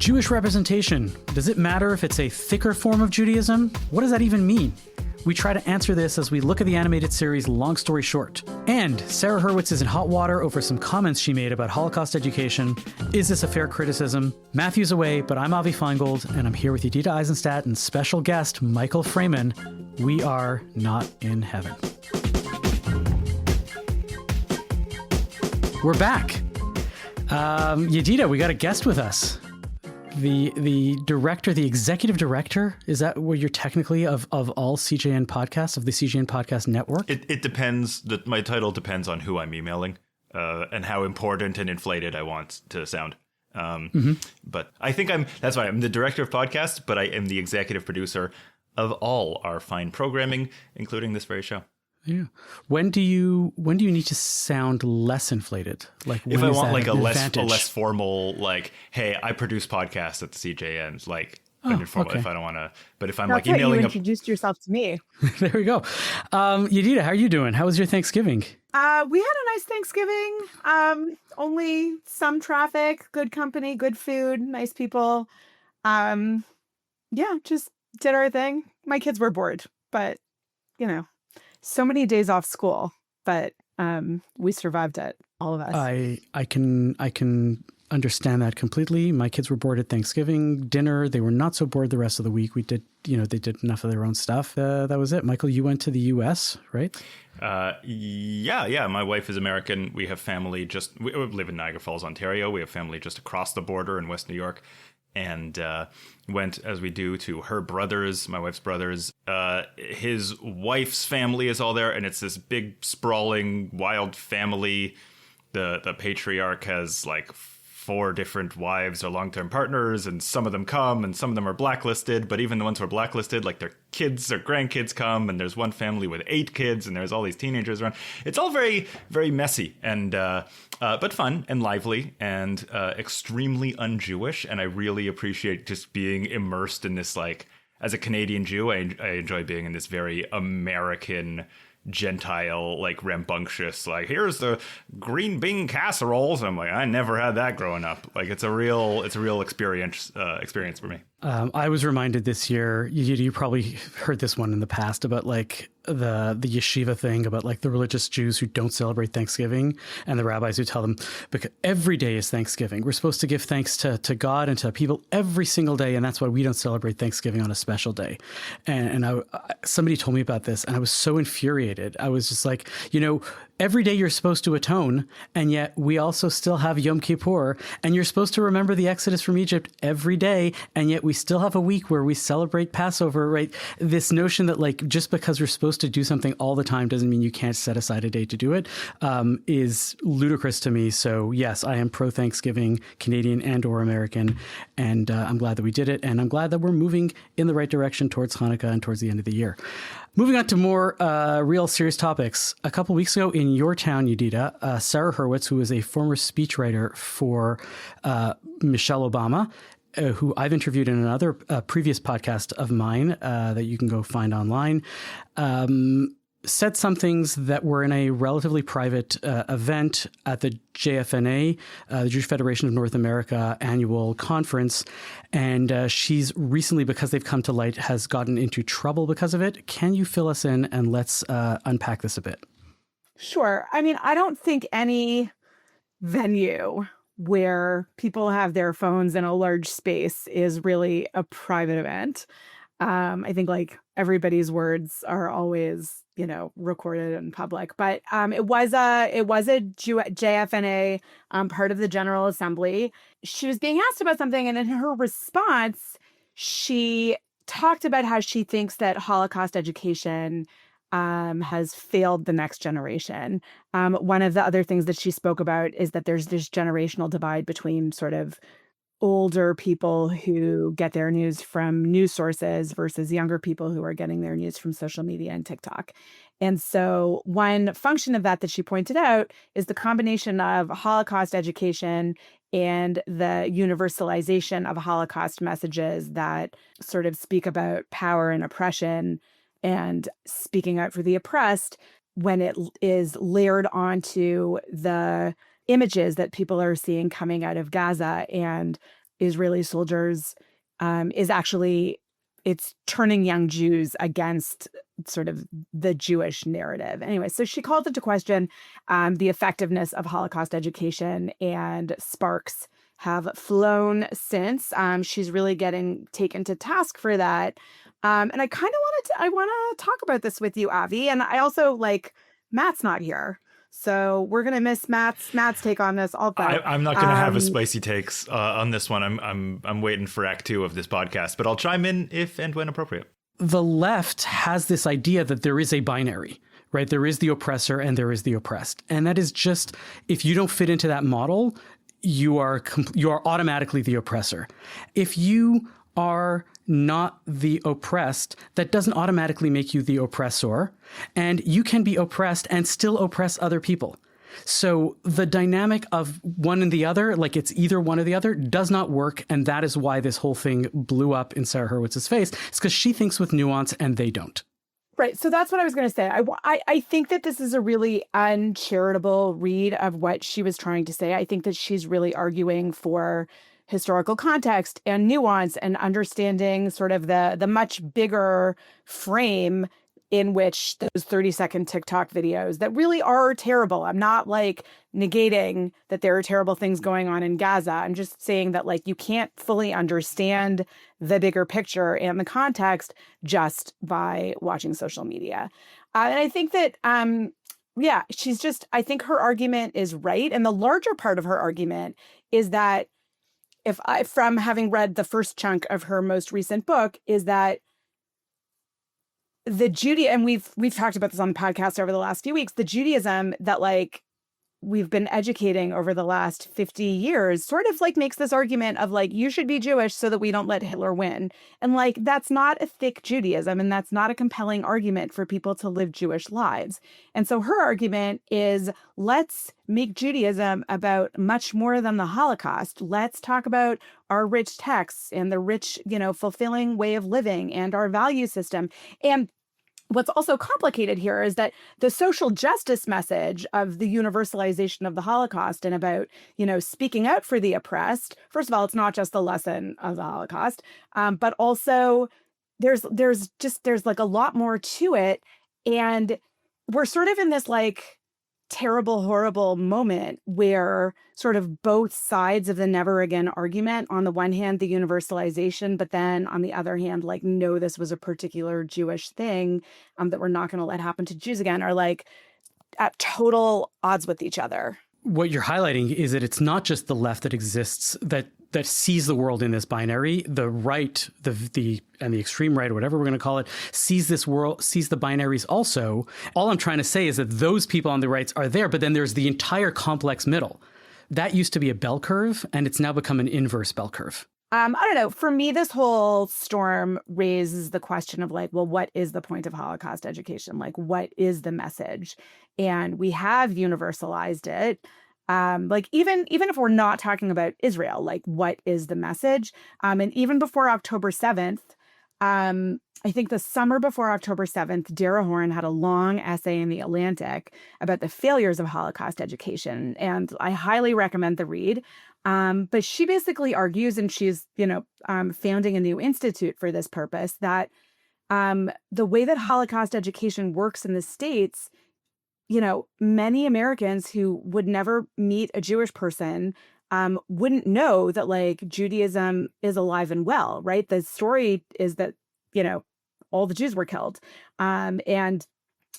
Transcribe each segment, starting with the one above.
Jewish representation. Does it matter if it's a thicker form of Judaism? What does that even mean? We try to answer this as we look at the animated series Long Story Short. And Sarah Hurwitz is in hot water over some comments she made about Holocaust education. Is this a fair criticism? Matthew's away, but I'm Avi Feingold, and I'm here with Yedida Eisenstadt and special guest Michael Fraiman. We are not in heaven. We're back. Yedida, we got a guest with us. The director, the executive director, is that what you're technically of all CJN podcasts, of the CJN Podcast Network? It depends. My title depends on who I'm emailing and how important and inflated I want to sound. But I think that's why I'm the director of podcasts, but I am the executive producer of all our fine programming, including this very show. Yeah. When do you need to sound less inflated? Like when if I want like a advantage? less formal, like, hey, I produce podcasts at the CJN, like informal. Okay. If I don't want to, but if I'm That's like emailing, you introduced yourself to me. There we go. Yedida, how are you doing? How was your Thanksgiving? We had a nice Thanksgiving. Only some traffic, good company, good food, nice people. Just did our thing. My kids were bored, but so many days off school, but we survived it, all of us. I can understand that completely. My kids were bored at Thanksgiving dinner. They were not so bored the rest of the week. We did, they did enough of their own stuff. That was it. Michael, you went to the U.S., right? Yeah. My wife is American. We have family we live in Niagara Falls, Ontario. We have family just across the border in West New York. And went, as we do, to her brothers, my wife's brothers. His wife's family is all there, and it's this big, sprawling, wild family. The patriarch has like 4 different wives or long-term partners, and some of them come, and some of them are blacklisted. But even the ones who are blacklisted, like their kids or grandkids come, and there's one family with 8 kids, and there's all these teenagers around. It's all very, very messy, and but fun and lively and extremely un-Jewish. And I really appreciate just being immersed in this, like, as a Canadian Jew, I enjoy being in this very American, Gentile, like rambunctious, like, here's the green bean casseroles. And I'm like, I never had that growing up. Like, it's a real experience for me. I was reminded this year, you probably heard this one in the past about like the yeshiva thing about like the religious Jews who don't celebrate Thanksgiving and the rabbis who tell them, because every day is Thanksgiving. We're supposed to give thanks to God and to people every single day. And that's why we don't celebrate Thanksgiving on a special day. And somebody told me about this and I was so infuriated. I was just like, every day you're supposed to atone, and yet we also still have Yom Kippur, and you're supposed to remember the Exodus from Egypt every day, and yet we still have a week where we celebrate Passover, right? This notion that like just because we're supposed to do something all the time doesn't mean you can't set aside a day to do it, is ludicrous to me. So yes, I am pro-Thanksgiving, Canadian and or American, and I'm glad that we did it, and I'm glad that we're moving in the right direction towards Hanukkah and towards the end of the year. Moving on to more real serious topics. A couple weeks ago in your town, Yedida, Sarah Hurwitz, who is a former speechwriter for Michelle Obama, who I've interviewed in another previous podcast of mine that you can go find online, said some things that were in a relatively private event at the JFNA, the Jewish Federation of North America annual conference. And she's recently, because they've come to light, has gotten into trouble because of it. Can you fill us in and let's unpack this a bit? Sure. I mean, I don't think any venue where people have their phones in a large space is really a private event. I think like everybody's words are always, recorded in public, but it was a JFNA part of the General Assembly. She was being asked about something, and in her response, she talked about how she thinks that Holocaust education has failed the next generation. One of the other things that she spoke about is that there's this generational divide between sort of older people who get their news from news sources versus younger people who are getting their news from social media and TikTok. And so one function of that she pointed out is the combination of Holocaust education and the universalization of Holocaust messages that sort of speak about power and oppression and speaking out for the oppressed, when it is layered onto the images that people are seeing coming out of Gaza and Israeli soldiers is actually, it's turning young Jews against sort of the Jewish narrative. Anyway, so she called into question the effectiveness of Holocaust education, and sparks have flown since. She's really getting taken to task for that. And I kind of want to talk about this with you, Avi. And I also Matt's not here. So we're gonna miss Matt's take on this. I'm not gonna have a spicy takes on this one. I'm waiting for Act 2 of this podcast, but I'll chime in if and when appropriate. The left has this idea that there is a binary, right? There is the oppressor and there is the oppressed, and that is just, if you don't fit into that model, you are automatically the oppressor. If you are not the oppressed, that doesn't automatically make you the oppressor. And you can be oppressed and still oppress other people. So the dynamic of one and the other, like it's either one or the other, does not work. And that is why this whole thing blew up in Sarah Hurwitz's face. It's because she thinks with nuance and they don't. Right. So that's what I was going to say. I think that this is a really uncharitable read of what she was trying to say. I think that she's really arguing for historical context and nuance and understanding sort of the much bigger frame in which those 30-second TikTok videos that really are terrible. I'm not negating that there are terrible things going on in Gaza. I'm just saying that you can't fully understand the bigger picture and the context just by watching social media. And I think that, I think her argument is right. And the larger part of her argument is that from having read the first chunk of her most recent book, is that and we've talked about this on the podcast over the last few weeks, the Judaism that we've been educating over the last 50 years sort of makes this argument of you should be Jewish so that we don't let Hitler win. And that's not a thick Judaism, and that's not a compelling argument for people to live Jewish lives. And so her argument is, let's make Judaism about much more than the Holocaust. Let's talk about our rich texts and the rich, fulfilling way of living and our value system. And what's also complicated here is that the social justice message of the universalization of the Holocaust and about, speaking out for the oppressed, first of all, it's not just the lesson of the Holocaust, but also there's a lot more to it. And we're sort of in this terrible, horrible moment where sort of both sides of the never again argument, on the one hand, the universalization, but then on the other hand, no, this was a particular Jewish thing that we're not going to let happen to Jews again, are at total odds with each other. What you're highlighting is that it's not just the left that exists, that sees the world in this binary. The right, and the extreme right, or whatever we're going to call it, sees this world, sees the binaries also. All I'm trying to say is that those people on the rights are there, but then there's the entire complex middle. That used to be a bell curve, and it's now become an inverse bell curve. I don't know. For me, this whole storm raises the question of what is the point of Holocaust education? What is the message? And we have universalized it. Even if we're not talking about Israel, what is the message? And even before October 7th, I think the summer before October 7th, Dara Horn had a long essay in The Atlantic about the failures of Holocaust education. And I highly recommend the read. But she basically argues, and she's, founding a new institute for this purpose, that the way that Holocaust education works in the States, many Americans who would never meet a Jewish person wouldn't know that Judaism is alive and well, right? The story is that, all the Jews were killed. And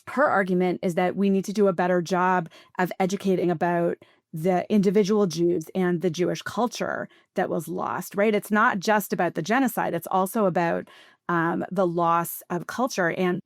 her argument is that we need to do a better job of educating about the individual Jews and the Jewish culture that was lost, right? It's not just about the genocide. It's also about the loss of culture. And,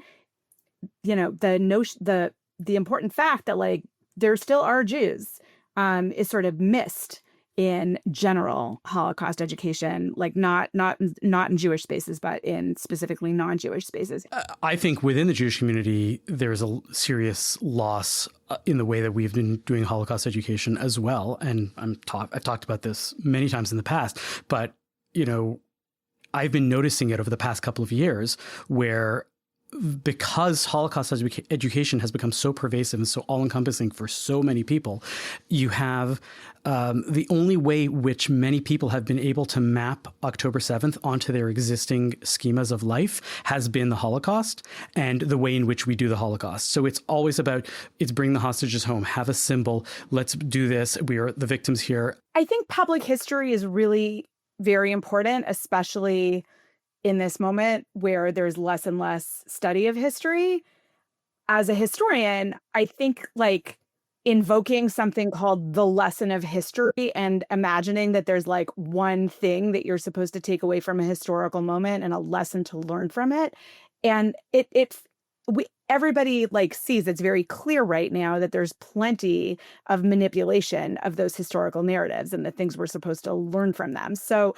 the important fact that there still are Jews is sort of missed in general Holocaust education, not in Jewish spaces, but in specifically non-Jewish spaces. I think within the Jewish community, there's a serious loss in the way that we've been doing Holocaust education as well. And I've talked about this many times in the past, but, I've been noticing it over the past couple of years where because Holocaust education has become so pervasive and so all-encompassing for so many people, you have the only way which many people have been able to map October 7th onto their existing schemas of life has been the Holocaust and the way in which we do the Holocaust. So it's always about, it's bring the hostages home, have a symbol, let's do this, we are the victims here. I think public history is really very important, especially in this moment where there's less and less study of history. As a historian, I think like invoking something called the lesson of history and imagining that there's like one thing that you're supposed to take away from a historical moment and a lesson to learn from it. And everybody like sees, it's very clear right now that there's plenty of manipulation of those historical narratives and the things we're supposed to learn from them. So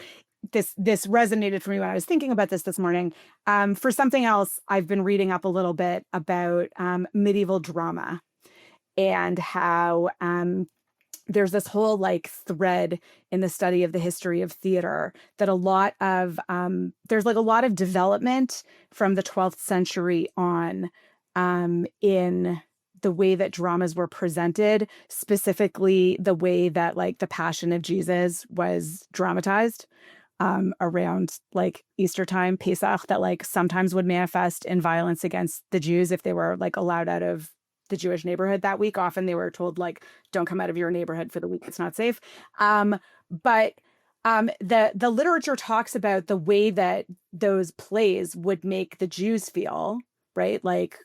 this resonated for me when I was thinking about this morning. For something else, I've been reading up a little bit about medieval drama and how there's this whole like thread in the study of the history of theater that there's like a lot of development from the 12th century on in the way that dramas were presented, specifically the way that like the Passion of Jesus was dramatized around like Easter time, Pesach, that like sometimes would manifest in violence against the Jews if they were like allowed out of the Jewish neighborhood that week. Often they were told like, don't come out of your neighborhood for the week, it's not safe. But the literature talks about the way that those plays would make the Jews feel, right? Like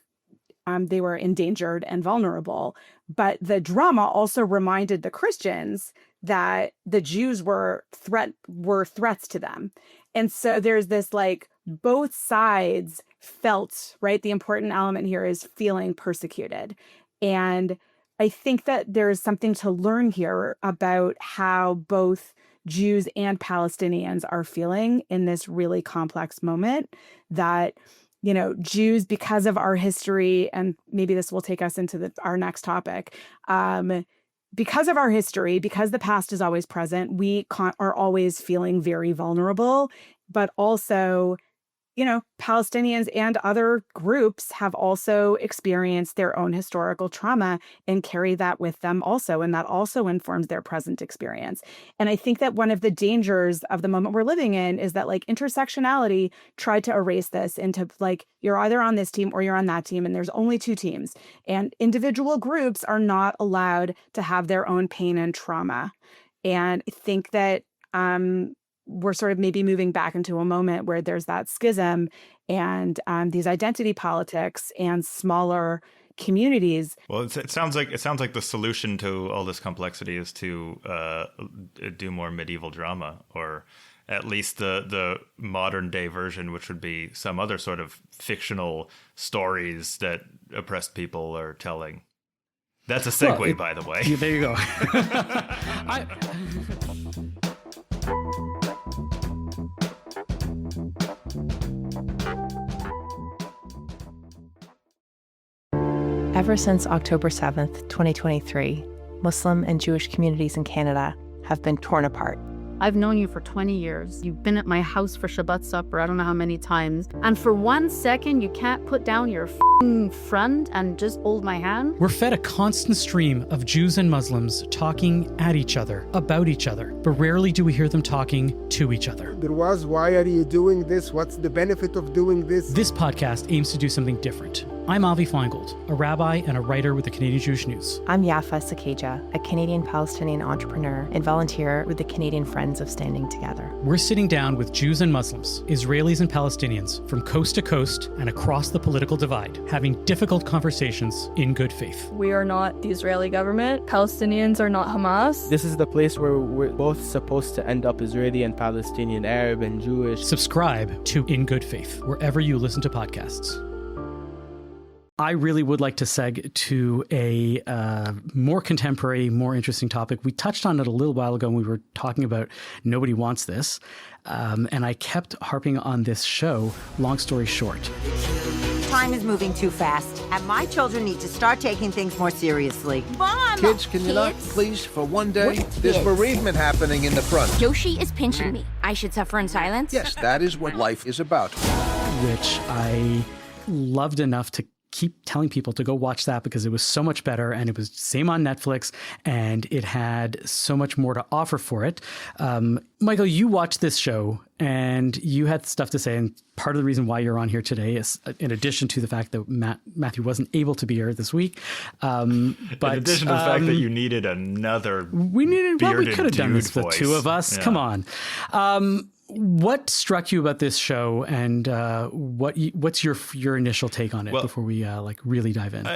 they were endangered and vulnerable. But the drama also reminded the Christians that the Jews were threats to them. And so there's this like both sides felt, right? The important element here is feeling persecuted. And I think that there's something to learn here about how both Jews and Palestinians are feeling in this really complex moment, that, you know, Jews, because of our history, and maybe this will take us into our next topic, because of our history, because the past is always present, we are always feeling very vulnerable, but also, you know, Palestinians and other groups have also experienced their own historical trauma and carry that with them also. And that also informs their present experience. And I think that one of the dangers of the moment we're living in is that like intersectionality tried to erase this into like, you're either on this team or you're on that team, and there's only two teams. And individual groups are not allowed to have their own pain and trauma. And I think that we're sort of maybe moving back into a moment where there's that schism and these identity politics and smaller communities. Well, it sounds like the solution to all this complexity is to do more medieval drama, or at least the modern day version, which would be some other sort of fictional stories that oppressed people are telling. That's a segue, by the way. There you go. Ever since October 7th, 2023, Muslim and Jewish communities in Canada have been torn apart. I've known you for 20 years. You've been at my house for Shabbat supper, I don't know how many times. And for 1 second, you can't put down your friend and just hold my hand? We're fed a constant stream of Jews and Muslims talking at each other, about each other, but rarely do we hear them talking to each other. There was, why are you doing this? What's the benefit of doing this? This podcast aims to do something different. I'm Avi Feingold, a rabbi and a writer with the Canadian Jewish News. I'm Yafa Sakeja, a Canadian-Palestinian entrepreneur and volunteer with the Canadian Friends of Standing Together. We're sitting down with Jews and Muslims, Israelis and Palestinians, from coast to coast and across the political divide, having difficult conversations in good faith. We are not the Israeli government. Palestinians are not Hamas. This is the place where we're both supposed to end up, Israeli and Palestinian, Arab and Jewish. Subscribe to In Good Faith, wherever you listen to podcasts. I really would like to seg to a more contemporary, more interesting topic. We touched on it a little while ago when we were talking about Nobody Wants This. And I kept harping on this show, long story short. Time is moving too fast, and my children need to start taking things more seriously. Mom! Kids, can you not, please, for one day? There's bereavement happening in the front. Yoshi is pinching me. I should suffer in silence? Yes, that is what life is about. Which I loved enough to keep telling people to go watch that because it was so much better, and it was same on Netflix, and it had so much more to offer for it. Michael, you watched this show and you had stuff to say, and part of the reason why you're on here today is, in addition to the fact that Matthew wasn't able to be here this week, but in addition to the fact that you needed another we could have done this, voice. The two of us. Yeah. Come on. What struck you about this show, and what's your initial take on it before we really dive in?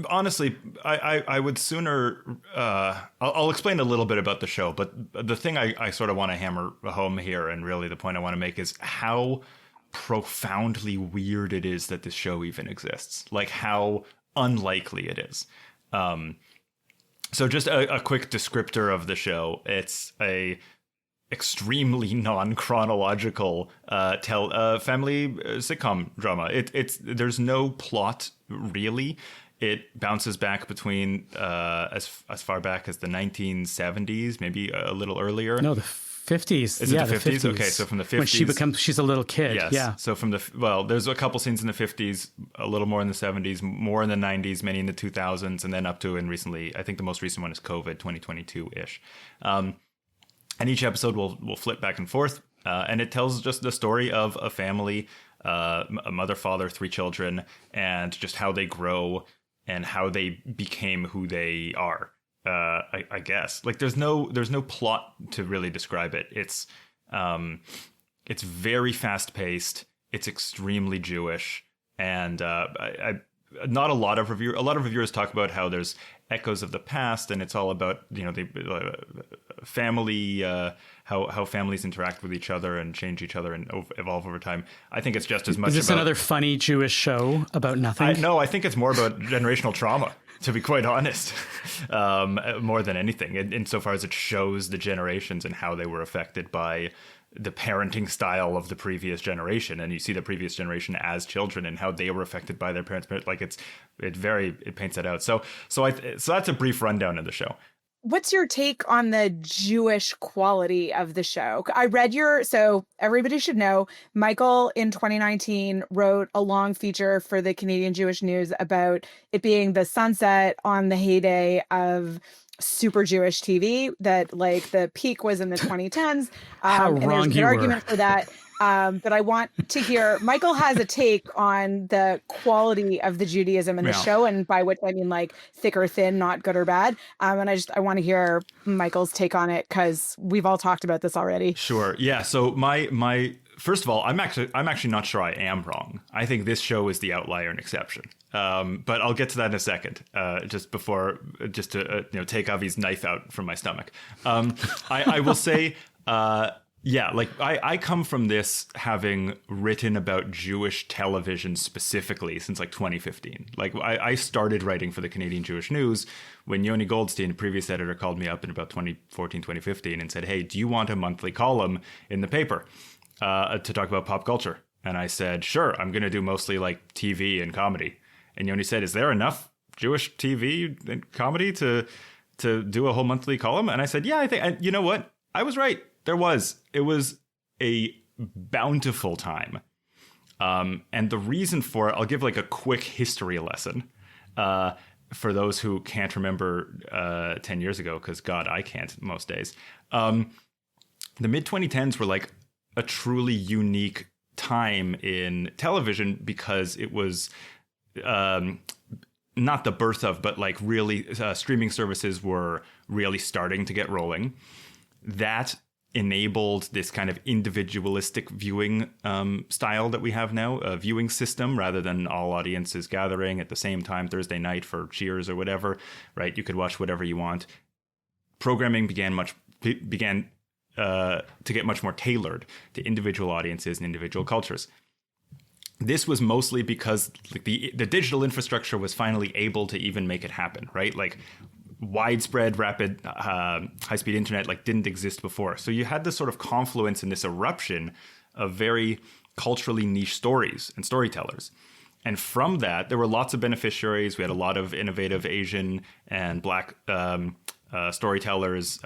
Honestly, I would sooner. I'll explain a little bit about the show, but the thing I sort of want to hammer home here, and really the point I want to make, is how profoundly weird it is that this show even exists. Like how unlikely it is. So just a quick descriptor of the show. It's a extremely non-chronological family sitcom drama. There's no plot really. It bounces back between as far back as the 1970s, maybe a little earlier. No, the 50s. Is it the 50s? Okay, so from the 50s. When she's a little kid. Yes. Yeah. So there's a couple scenes in the 50s, a little more in the 70s, more in the 90s, many in the 2000s, and then up to, and recently, I think the most recent one is COVID, 2022-ish. And each episode will flip back and forth, and it tells just the story of a family, a mother, father, 3 children, and just how they grow and how they became who they are. I guess there's no plot to really describe it. It's very fast paced. It's extremely Jewish, and not a lot of reviewers talk about how there's echoes of the past, and it's all about the family, how families interact with each other and change each other and evolve over time. I think it's just as much. Is this another funny Jewish show about nothing? No, I think it's more about generational trauma, to be quite honest, more than anything, insofar as it shows the generations and how they were affected by the parenting style of the previous generation, and you see the previous generation as children and how they were affected by their parents. Like it paints that out. So that's a brief rundown of the show. What's your take on the Jewish quality of the show? I read so everybody should know, Michael in 2019 wrote a long feature for the Canadian Jewish News about it being the sunset on the heyday of super Jewish TV, that the peak was in the 2010s. How and wrong there's a good argument for that. But I want to hear, Michael has a take on the quality of the Judaism in the show, and by which I mean thick or thin, not good or bad. And I want to hear Michael's take on it, because we've all talked about this already. Sure. Yeah. So my first of all, I'm actually not sure I am wrong. I think this show is the outlier and exception. But I'll get to that in a second. Just to take Avi's knife out from my stomach. I will say. I come from this having written about Jewish television specifically since 2015. I started writing for the Canadian Jewish News when Yoni Goldstein, a previous editor, called me up in about 2014, 2015 and said, "Hey, do you want a monthly column in the paper to talk about pop culture?" And I said, "Sure, I'm going to do mostly TV and comedy." And Yoni said, "Is there enough Jewish TV and comedy to do a whole monthly column?" And I said, "Yeah, I think." And you know what? I was right. There was. It was a bountiful time. And the reason for it, I'll give a quick history lesson for those who can't remember 10 years ago, because God, I can't most days. The mid-2010s were a truly unique time in television, because it was not the birth of, but really streaming services were really starting to get rolling. That enabled this kind of individualistic viewing style that we have now, a viewing system rather than all audiences gathering at the same time Thursday night for Cheers or whatever, right? You could watch whatever you want. Programming began to get much more tailored to individual audiences and individual cultures. This was mostly because the digital infrastructure was finally able to even make it happen, right? Widespread, rapid, high-speed internet didn't exist before. So you had this sort of confluence and this eruption of very culturally niche stories and storytellers. And from that, there were lots of beneficiaries. We had a lot of innovative Asian and Black storytellers,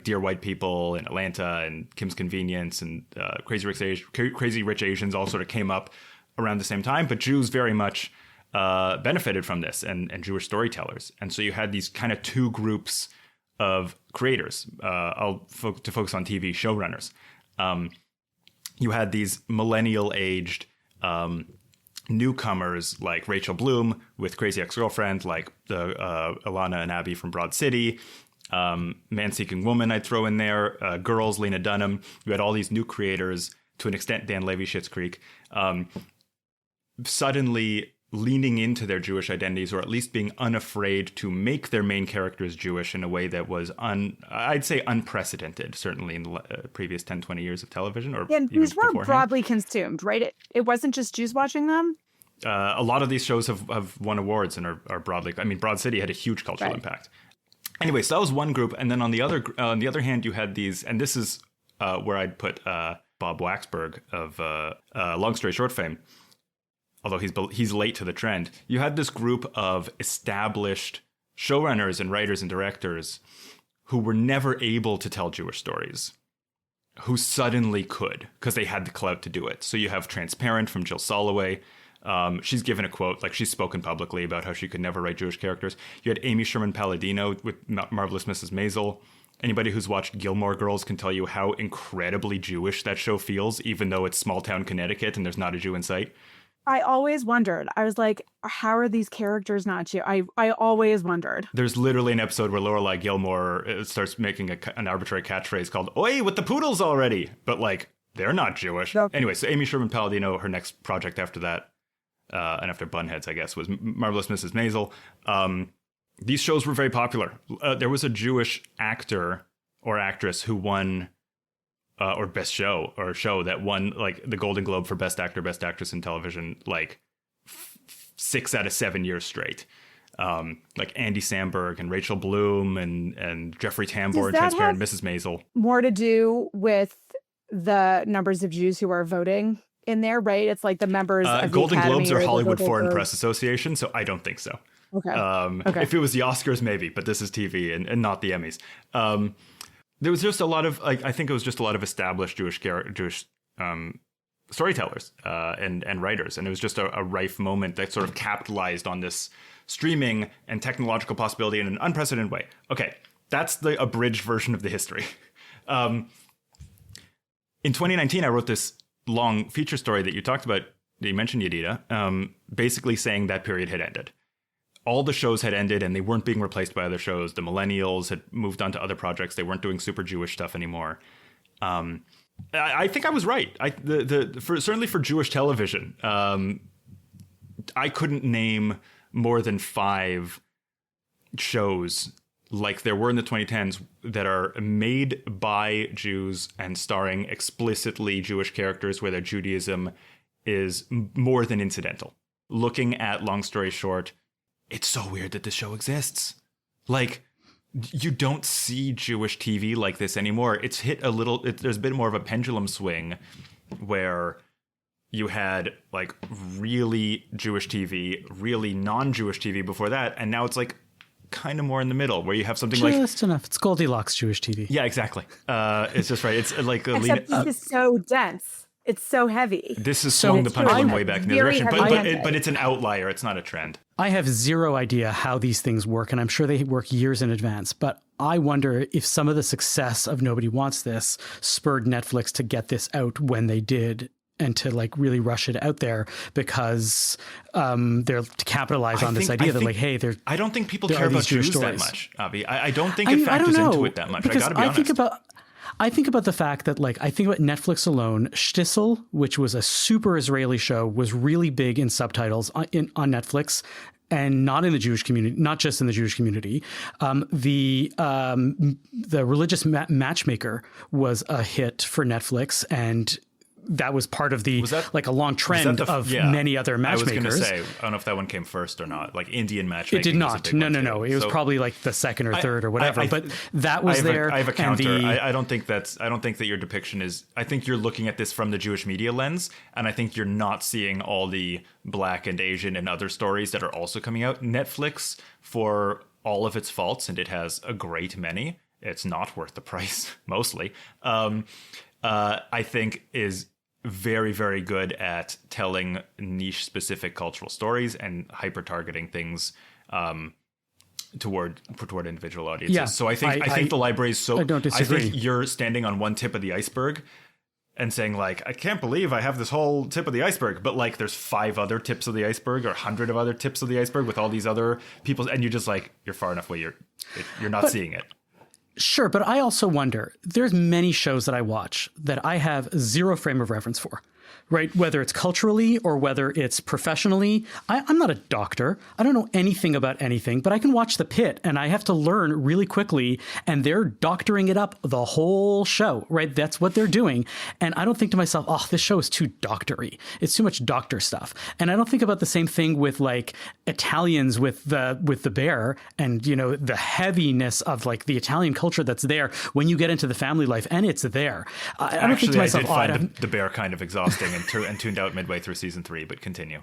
Dear White People in Atlanta and Kim's Convenience and Crazy Rich Asians all sort of came up around the same time, but Jews very much benefited from this, and Jewish storytellers. And so you had these kind of two groups of creators. To focus on TV, showrunners. You had these millennial-aged newcomers like Rachel Bloom with Crazy Ex-Girlfriend, like the Alana and Abby from Broad City, Man Seeking Woman I'd throw in there, Girls, Lena Dunham. You had all these new creators, to an extent Dan Levy, Schitt's Creek, suddenly leaning into their Jewish identities, or at least being unafraid to make their main characters Jewish in a way that was, I'd say, unprecedented, certainly in the previous 10, 20 years of television. Or and these were broadly consumed, right? It wasn't just Jews watching them? A lot of these shows have won awards and are broadly, I mean, Broad City had a huge cultural impact. Anyway, so that was one group. And then on the other hand, you had these, and this is where I'd put Bob Waxberg of Long Story Short fame, although he's late to the trend. You had this group of established showrunners and writers and directors who were never able to tell Jewish stories, who suddenly could, because they had the clout to do it. So you have Transparent from Jill Soloway. She's given a quote, like she's spoken publicly about how she could never write Jewish characters. You had Amy Sherman Palladino with Marvelous Mrs. Maisel. Anybody who's watched Gilmore Girls can tell you how incredibly Jewish that show feels, even though it's small town Connecticut and there's not a Jew in sight. I always wondered. I was like, how are these characters not Jew? I always wondered. There's literally an episode where Lorelai Gilmore starts making an arbitrary catchphrase called, "Oi, with the poodles already!" But, like, they're not Jewish. No. Anyway, so Amy Sherman Palladino, her next project after that, and after Bunheads, I guess, was Marvelous Mrs. Maisel. These shows were very popular. There was a Jewish actor or actress who won... or best show, or show that won like the Golden Globe for best actor, best actress in television, like 6 out of 7 years straight. Like Andy Samberg and Rachel Bloom and Jeffrey Tambor and Transparent Mrs. Maisel. More to do with the numbers of Jews who are voting in there, right? It's like the members of the Golden Academy Globes are Hollywood Foreign vote. Press Association, so I don't think so. Okay. Okay. If it was the Oscars, maybe, but this is TV and not the Emmys. There was just a lot of, like, I think it was just a lot of established Jewish storytellers and writers. And it was just a rife moment that sort of capitalized on this streaming and technological possibility in an unprecedented way. Okay, that's the abridged version of the history. In 2019, I wrote this long feature story that you talked about, that you mentioned, Yedida, basically saying that period had ended. All the shows had ended and they weren't being replaced by other shows. The millennials had moved on to other projects. They weren't doing super Jewish stuff anymore. I think I was right. Certainly for Jewish television, I couldn't name more than 5 shows like there were in the 2010s that are made by Jews and starring explicitly Jewish characters where their Judaism is more than incidental. Looking at Long Story Short, it's so weird that this show exists. Like, you don't see Jewish TV like this anymore. It's hit a little, there's a bit more of a pendulum swing where you had like really Jewish TV, really non-Jewish TV before that. And now it's like kind of more in the middle where you have something like... Just enough. It's Goldilocks Jewish TV. Yeah, exactly. It's just right. It's like... Except this is so dense. It's so heavy. This is swung the pendulum way back in the direction, but it's an outlier. It's not a trend. I have zero idea how these things work, and I'm sure they work years in advance. But I wonder if some of the success of Nobody Wants This spurred Netflix to get this out when they did, and to like really rush it out there because they're to capitalize on this idea that like, hey, I don't think people care about Jews that much, Avi. I don't think it factors into it that much. I gotta be honest. I think about the fact that, like, I think about Netflix alone. Shtisel, which was a super Israeli show, was really big in subtitles on Netflix, and not in the Jewish community, not just in the Jewish community. The Religious Matchmaker was a hit for Netflix, and that was part of the like a long trend of many other matchmakers. I was going to say, I don't know if that one came first or not. Like Indian matchmaking. It did not. No. It was probably like the second or third or whatever. But that was there. I have a counter. I don't think that your depiction is. I think you're looking at this from the Jewish media lens, and I think you're not seeing all the Black and Asian and other stories that are also coming out. Netflix, for all of its faults, and it has a great many, it's not worth the price mostly. I think is very, very good at telling niche specific cultural stories and hyper targeting things toward individual audiences. Yeah, so I think the library is so. I don't disagree. I think you're standing on one tip of the iceberg and saying like, I can't believe I have this whole tip of the iceberg, but like there's 5 other tips of the iceberg or 100 of other tips of the iceberg with all these other people, and you're just like, you're far enough away, you're not seeing it. Sure, but I also wonder, there's many shows that I watch that I have zero frame of reference for, right? Whether it's culturally or whether it's professionally. I'm not a doctor. I don't know anything about anything, but I can watch The Pit and I have to learn really quickly, and they're doctoring it up the whole show, right? That's what they're doing. And I don't think to myself, oh, this show is too doctory. It's too much doctor stuff. And I don't think about the same thing with like Italians with the bear and, you know, the heaviness of like the Italian culture that's there when you get into the family life, and it's there. I don't think to myself, I did find the bear kind of exhausting and tuned out midway through season 3, but continue.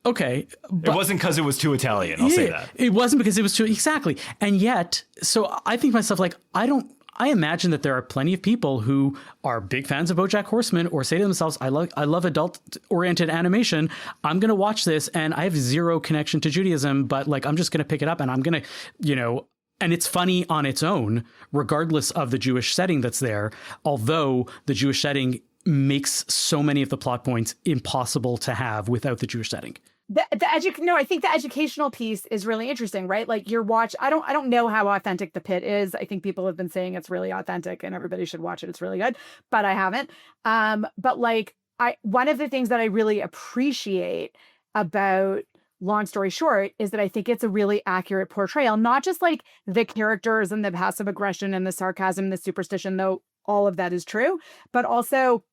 Okay. It wasn't because it was too Italian, I'll say that. It wasn't because it was too, exactly. And yet, so I think to myself, like, I imagine that there are plenty of people who are big fans of BoJack Horseman or say to themselves, I love adult-oriented animation. I'm going to watch this, and I have zero connection to Judaism, but like, I'm just going to pick it up and I'm going to, you know, and it's funny on its own, regardless of the Jewish setting that's there, although the Jewish setting makes so many of the plot points impossible to have without the Jewish setting. I think the educational piece is really interesting, right? Like I don't know how authentic The Pit is. I think people have been saying it's really authentic and everybody should watch it. It's really good, but I haven't. But like one of the things that I really appreciate about Long Story Short is that I think it's a really accurate portrayal, not just like the characters and the passive aggression and the sarcasm, the superstition, though all of that is true, but also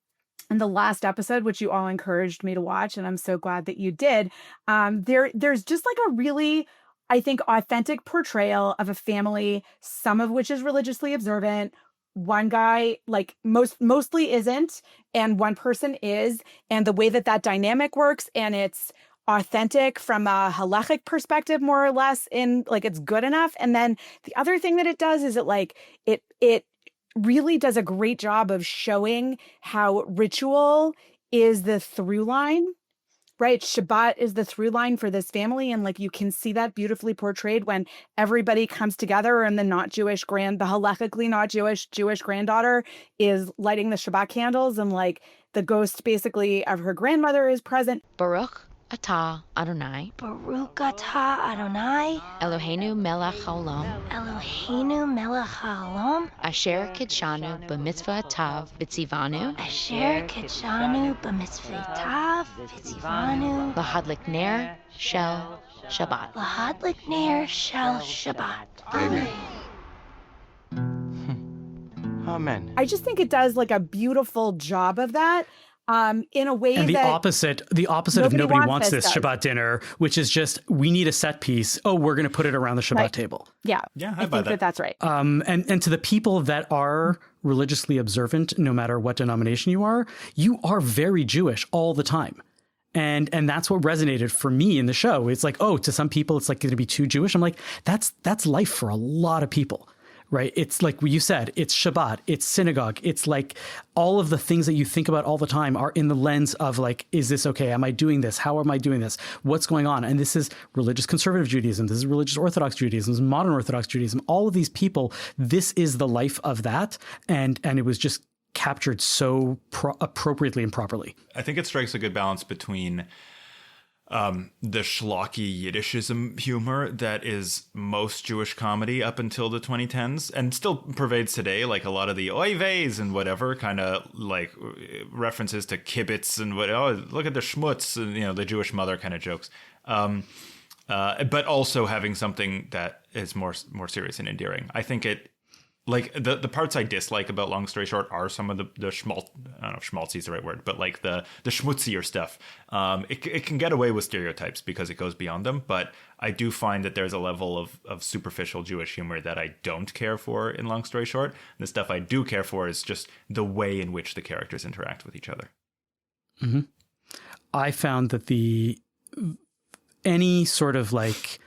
in the last episode, which you all encouraged me to watch, and I'm so glad that you did, there's just like a really, I think, authentic portrayal of a family, some of which is religiously observant. One guy like mostly isn't, and one person is, and the way that dynamic works, and it's authentic from a halachic perspective, more or less, in like it's good enough. And then the other thing that it does is it really does a great job of showing how ritual is the through line, right? Shabbat is the through line for this family. And like, you can see that beautifully portrayed when everybody comes together and the halachically not Jewish granddaughter is lighting the Shabbat candles, and like the ghost basically of her grandmother is present. Baruch atah Adonai. Baruch atah Adonai. Eloheinu melech haolam. Eloheinu melech haolam. Asher kidshanu b'mitzvah tav v'tzivanu. Asher kidshanu b'mitzvah tav v'tzivanu. Lahadlik ner shel Shabbat. Lahadlik ner shel Shabbat. Amen. Amen. I just think it does like a beautiful job of that. In a way, and the that opposite of nobody wants this Shabbat dinner, which is just, we need a set piece. Oh, we're going to put it around the Shabbat table. Yeah, I think that's right. And to the people that are religiously observant, no matter what denomination you are very Jewish all the time. And that's what resonated for me in the show. It's like, oh, to some people, it's like going to be too Jewish. I'm like, that's life for a lot of people. Right. It's like you said, it's Shabbat, it's synagogue. It's like all of the things that you think about all the time are in the lens of like, is this okay? Am I doing this? How am I doing this? What's going on? And this is religious conservative Judaism. This is religious Orthodox Judaism. This is modern Orthodox Judaism. All of these people, this is the life of that. And it was just captured so appropriately and properly. I think it strikes a good balance between the schlocky Yiddishism humor that is most Jewish comedy up until the 2010s and still pervades today, like a lot of the oy veys and whatever, kind of like references to kibbutz and what, oh, look at the schmutz and, you know, the Jewish mother kind of jokes. But also having something that is more serious and endearing. I think it, like the parts I dislike about Long Story Short are some of the schmaltz, I don't know if schmaltzy is the right word, but like the schmutzier stuff. It can get away with stereotypes because it goes beyond them. But I do find that there's a level of superficial Jewish humor that I don't care for in Long Story Short. And the stuff I do care for is just the way in which the characters interact with each other. Mm-hmm. I found that any sort of like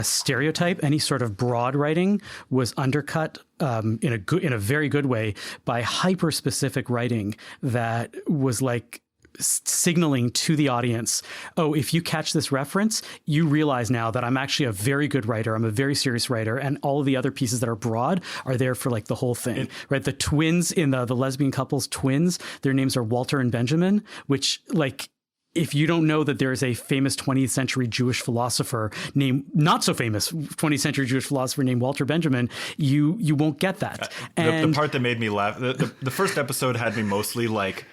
stereotype, any sort of broad writing was undercut in a very good way by hyper specific writing that was like signaling to the audience, oh, if you catch this reference, you realize now that I'm actually a very good writer. I'm a very serious writer. And all of the other pieces that are broad are there for like the whole thing, right? The twins in the lesbian couple's twins, their names are Walter and Benjamin, which like, if you don't know that there is a famous 20th century Jewish philosopher named, not so famous 20th century Jewish philosopher named Walter Benjamin, you won't get that. The part that made me laugh, the first episode had me mostly like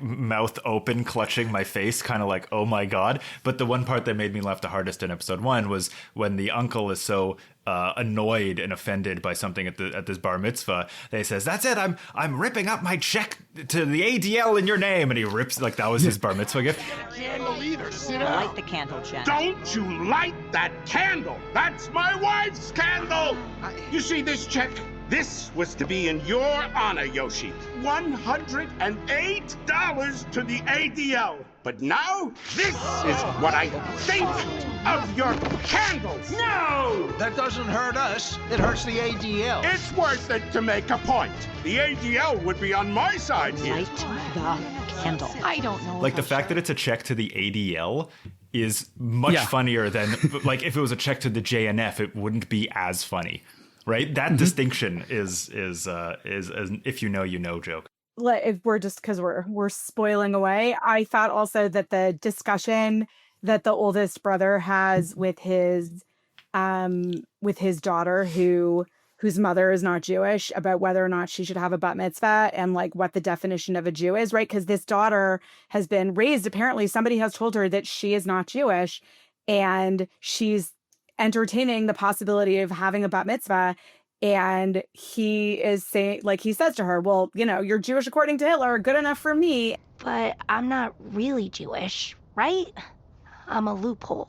mouth open, clutching my face, kind of like, oh my God. But the one part that made me laugh the hardest in episode 1 was when the uncle is so annoyed and offended by something at this bar mitzvah. They says, "That's it. I'm ripping up my check to the ADL in your name," and he rips like that was his bar mitzvah gift. Candle either. Sit down. Light the candle, Jen. Don't you light that candle! That's my wife's candle. You see this check? This was to be in your honor, Yoshi. $108 to the ADL. But now, this is what I think of your candles. No! That doesn't hurt us. It hurts the ADL. It's worth it to make a point. The ADL would be on my side here. Light the candle. I don't know. Like the fact that it's a check to the ADL is much funnier than like if it was a check to the JNF, it wouldn't be as funny. Right, that distinction is an if you know, you know joke. If we're just because we're spoiling away, I thought also that the discussion that the oldest brother has with his daughter whose mother is not Jewish about whether or not she should have a bat mitzvah and like what the definition of a Jew is, right? Because this daughter has been raised, apparently somebody has told her that she is not Jewish, and she's entertaining the possibility of having a bat mitzvah, and he is saying, like, he says to her, well, you know, you're Jewish according to Hitler, good enough for me. But I'm not really Jewish, right? I'm a loophole.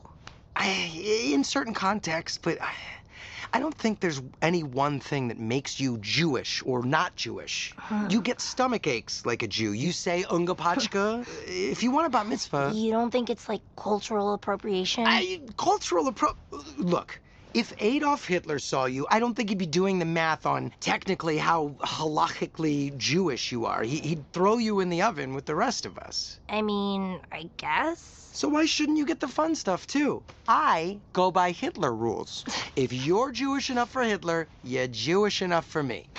In certain contexts, but I don't think there's any one thing that makes you Jewish or not Jewish. You get stomach aches like a Jew. You say ungapachka. If you want a bat mitzvah... You don't think it's like cultural appropriation? Look, if Adolf Hitler saw you, I don't think he'd be doing the math on technically how halachically Jewish you are. He'd throw you in the oven with the rest of us. I mean, I guess. So why shouldn't you get the fun stuff, too? I go by Hitler rules. If you're Jewish enough for Hitler, you're Jewish enough for me.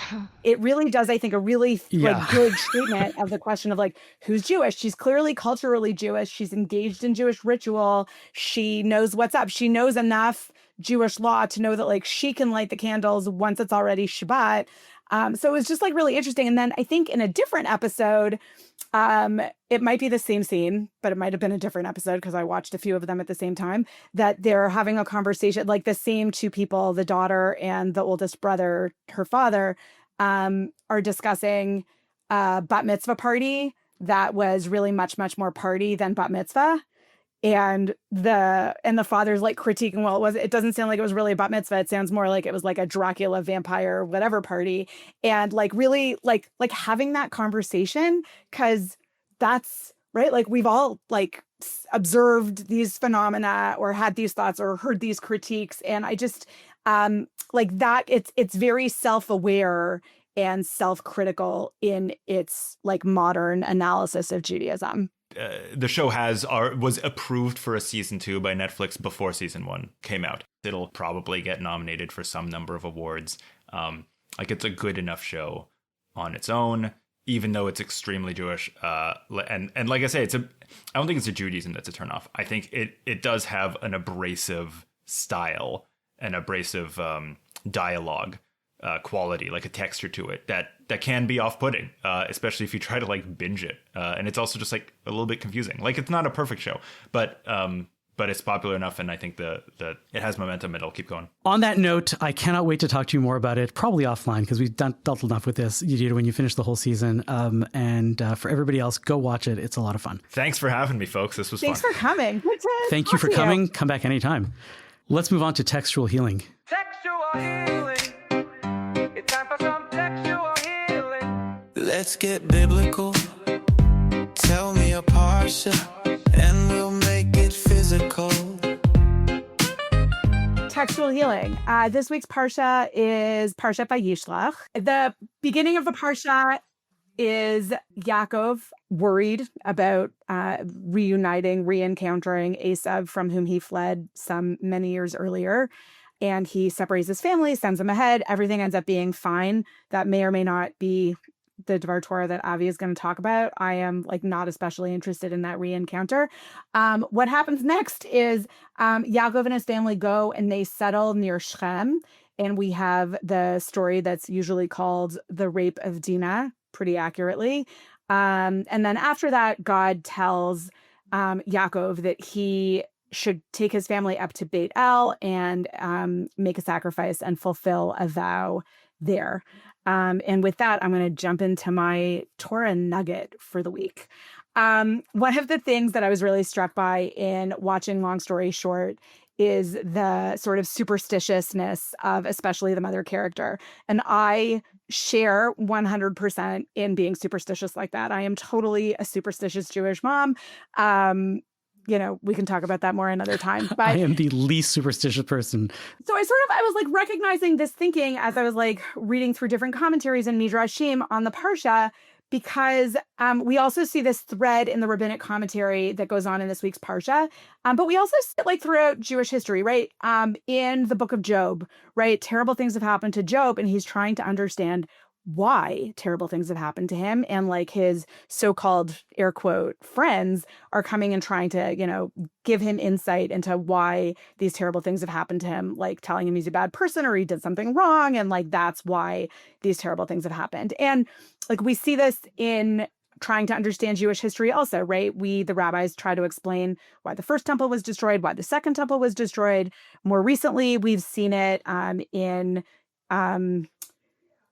It really does, I think, a really like good statement of the question of like, who's Jewish? She's clearly culturally Jewish. She's engaged in Jewish ritual. She knows what's up. She knows enough Jewish law to know that like she can light the candles once it's already Shabbat. So it was just like really interesting. And then I think in a different episode, it might be the same scene, but it might have been a different episode because I watched a few of them at the same time, that they're having a conversation, like the same two people, the daughter and the oldest brother, her father, are discussing a bat mitzvah party that was really much, much more party than bat mitzvah. And the father's like critiquing, well, it doesn't sound like it was really a bat mitzvah. It sounds more like it was like a Dracula vampire, whatever party. And like really like having that conversation, because that's right. Like we've all like observed these phenomena or had these thoughts or heard these critiques. And I just like that it's very self-aware and self-critical in its like modern analysis of Judaism. The show was approved for a season 2 by Netflix before season 1 came out. It'll probably get nominated for some number of awards. Like it's a good enough show on its own, even though it's extremely Jewish. And like I say, I don't think it's a Judaism that's a turnoff. I think it does have an abrasive style and abrasive dialogue quality, like a texture to it that can be off-putting, especially if you try to like binge it. And it's also just like a little bit confusing. Like it's not a perfect show, but it's popular enough, and I think that it has momentum and it'll keep going. On that note, I cannot wait to talk to you more about it, probably offline, because we've dealt enough with this, when you finish the whole season. And for everybody else, go watch it. It's a lot of fun. Thanks for having me, folks. This was Thanks fun. for coming. Thank you for coming. Come back anytime. Let's move on to textual healing. Textual healing. It's time for some textual healing. Let's get biblical. Tell me a parsha, and we'll make it physical. Textual healing. This week's Parsha is Parsha Vayishlach. The beginning of the Parsha is Yaakov worried about re-encountering Esav, from whom he fled many years earlier. And he separates his family, sends them ahead. Everything ends up being fine. That may or may not be the Dvar Torah that Avi is going to talk about. I am not especially interested in that re-encounter. What happens next is Yaakov and his family go and they settle near Shechem. And we have the story that's usually called the rape of Dinah, pretty accurately. And then after that, God tells Yaakov that he should take his family up to Beit El and make a sacrifice and fulfill a vow there. And with that, I'm going to jump into my Torah nugget for the week. One of the things that I was really struck by in watching Long Story Short is the sort of superstitiousness of especially the mother character. And I share 100% in being superstitious like that. I am totally a superstitious Jewish mom. We can talk about that more another time. But I am the least superstitious person. So I was recognizing this thinking as I was reading through different commentaries and midrashim on the Parsha, because we also see this thread in the rabbinic commentary that goes on in this week's Parsha. But we also see it throughout Jewish history, right? In the book of Job, right? Terrible things have happened to Job, and he's trying to understand why terrible things have happened to him. And his so-called air quote friends are coming and trying to, give him insight into why these terrible things have happened to him, telling him he's a bad person or he did something wrong. And that's why these terrible things have happened. And we see this in trying to understand Jewish history also, right? The rabbis try to explain why the first temple was destroyed, why the second temple was destroyed. More recently, we've seen it in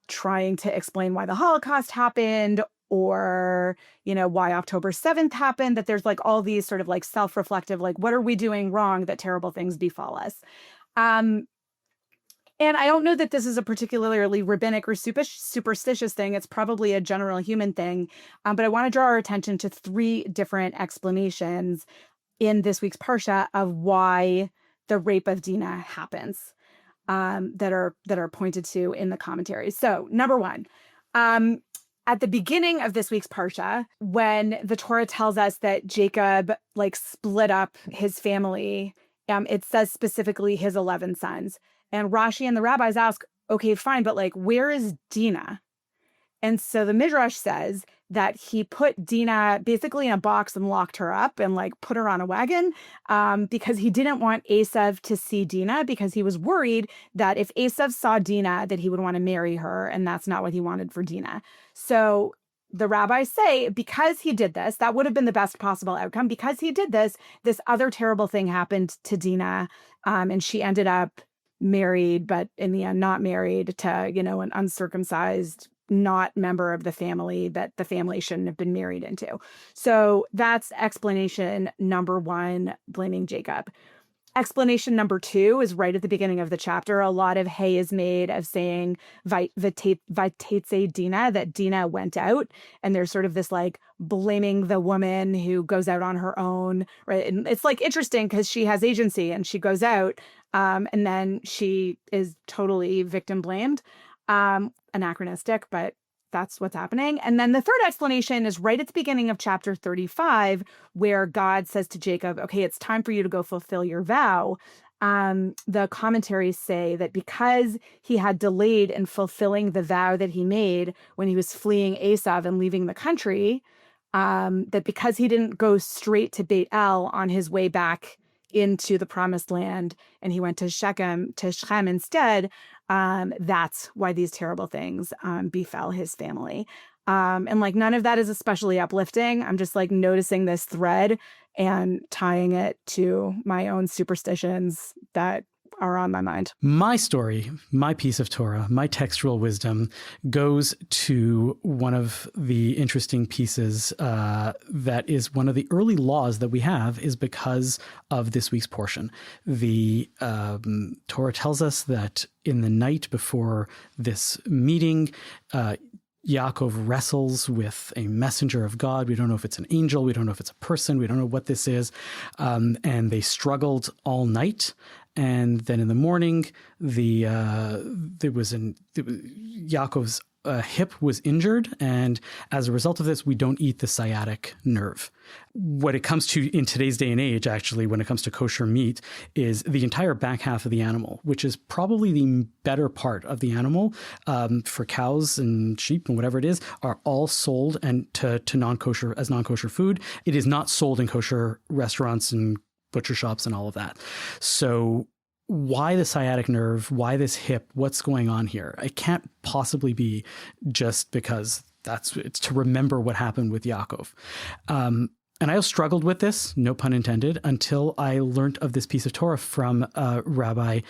trying to explain why the Holocaust happened, or, why October 7th happened, that there's all these sort of self-reflective, what are we doing wrong that terrible things befall us? And I don't know that this is a particularly rabbinic or superstitious thing. It's probably a general human thing. But I want to draw our attention to 3 different explanations in this week's Parsha of why the rape of Dinah happens. That are pointed to in the commentary. So, number 1, at the beginning of this week's Parsha, when the Torah tells us that Jacob split up his family, it says specifically his 11 sons. And Rashi and the rabbis ask, okay, fine, but where is Dinah? And so the Midrash says that he put Dinah basically in a box and locked her up and put her on a wagon because he didn't want Esav to see Dinah, because he was worried that if Esav saw Dinah, that he would want to marry her. And that's not what he wanted for Dinah. So the rabbis say, because he did this, that would have been the best possible outcome. Because he did this, this other terrible thing happened to Dinah. And she ended up married, but in the end, not married to, an uncircumcised not member of the family that the family shouldn't have been married into. So that's explanation number 1, blaming Jacob. Explanation number 2 is right at the beginning of the chapter. A lot of hay is made of saying Vaytetze Dinah, that Dinah went out. And there's sort of this blaming the woman who goes out on her own, right? And it's interesting because she has agency and she goes out and then she is totally victim blamed. Anachronistic, but that's what's happening. And then the third explanation is right at the beginning of chapter 35, where God says to Jacob, okay, it's time for you to go fulfill your vow. The commentaries say that because he had delayed in fulfilling the vow that he made when he was fleeing Esav and leaving the country, that because he didn't go straight to Beit El on his way back into the promised land and he went to Shechem instead, that's why these terrible things befell his family. And none of that is especially uplifting. I'm just noticing this thread and tying it to my own superstitions that are on my mind. My story, my piece of Torah, my textual wisdom goes to one of the interesting pieces that is one of the early laws that we have is because of this week's portion. The Torah tells us that in the night before this meeting, Yaakov wrestles with a messenger of God. We don't know if it's an angel. We don't know if it's a person. We don't know what this is. And they struggled all night. And then in the morning, Yaakov's hip was injured. And as a result of this, we don't eat the sciatic nerve. What it comes to in today's day and age, actually, when it comes to kosher meat, is the entire back half of the animal, which is probably the better part of the animal for cows and sheep and whatever it is, are all sold and to non-kosher as non-kosher food. It is not sold in kosher restaurants and butcher shops and all of that. So why the sciatic nerve? Why this hip? What's going on here? It can't possibly be just because it's to remember what happened with Yaakov. And I struggled with this, no pun intended, until I learned of this piece of Torah from Rabbi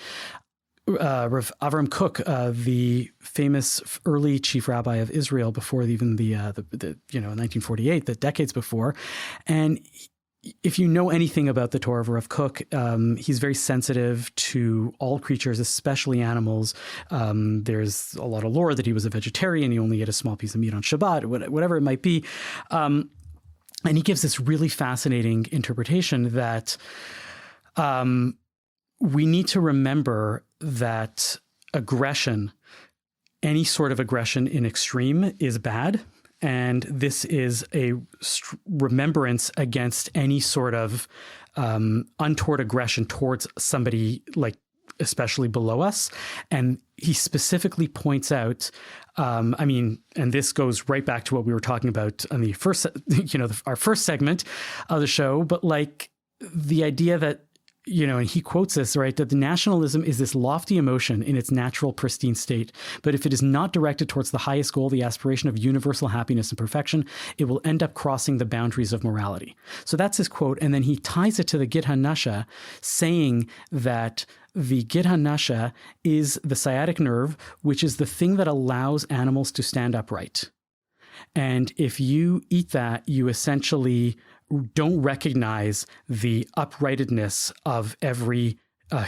Rav Avram Kook, the famous early chief rabbi of Israel before even the 1948, the decades before. And if you know anything about the Torah of Rav Kook, he's very sensitive to all creatures, especially animals. There's a lot of lore that he was a vegetarian. He only ate a small piece of meat on Shabbat, whatever it might be. And he gives this really fascinating interpretation that we need to remember that aggression, any sort of aggression in extreme, is bad. And this is a remembrance against any sort of untoward aggression towards somebody, like especially below us. And he specifically points out, and this goes right back to what we were talking about on the first, our first segment of the show, but like the idea that, and he quotes this, right, that the nationalism is this lofty emotion in its natural pristine state. But if it is not directed towards the highest goal, the aspiration of universal happiness and perfection, it will end up crossing the boundaries of morality. So that's his quote. And then he ties it to the Gid HaNasha, saying that the Gid HaNasha is the sciatic nerve, which is the thing that allows animals to stand upright. And if you eat that, you essentially don't recognize the uprightedness of every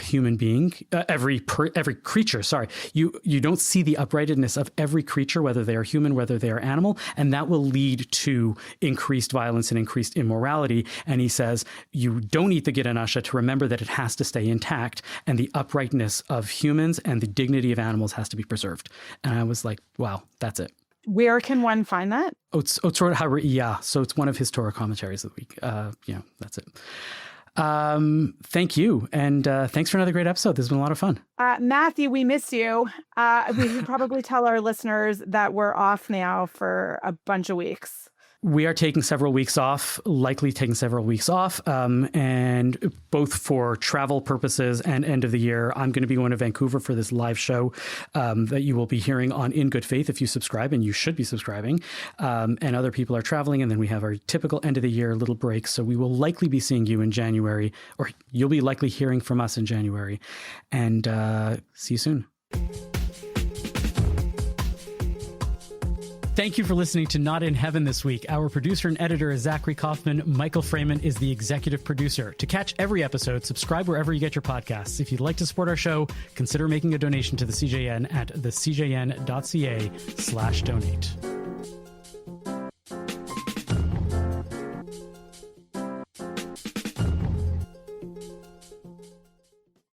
human being, every creature. Sorry, you don't see the uprightedness of every creature, whether they are human, whether they are animal, and that will lead to increased violence and increased immorality. And he says you don't eat the Gid HaNasha to remember that it has to stay intact, and the uprightness of humans and the dignity of animals has to be preserved. And I was like, wow, that's it. Where can one find that? Otzrot HaRe'iyah. So it's one of his Torah commentaries of the week. That's it. Thank you. And thanks for another great episode. This has been a lot of fun. Matthew, we miss you. We should probably tell our listeners that we're off now for a bunch of weeks. We are taking several weeks off, likely taking several weeks off, and both for travel purposes and end of the year. I'm going to be going to Vancouver for this live show that you will be hearing on In Good Faith if you subscribe, and you should be subscribing. And other people are traveling, and then we have our typical end of the year little break. So we will likely be seeing you in January, or you'll be likely hearing from us in January. And see you soon. Thank you for listening to Not in Heaven this week. Our producer and editor is Zachary Kaufman. Michael Fraiman is the executive producer. To catch every episode, subscribe wherever you get your podcasts. If you'd like to support our show, consider making a donation to the CJN at thecjn.ca/donate.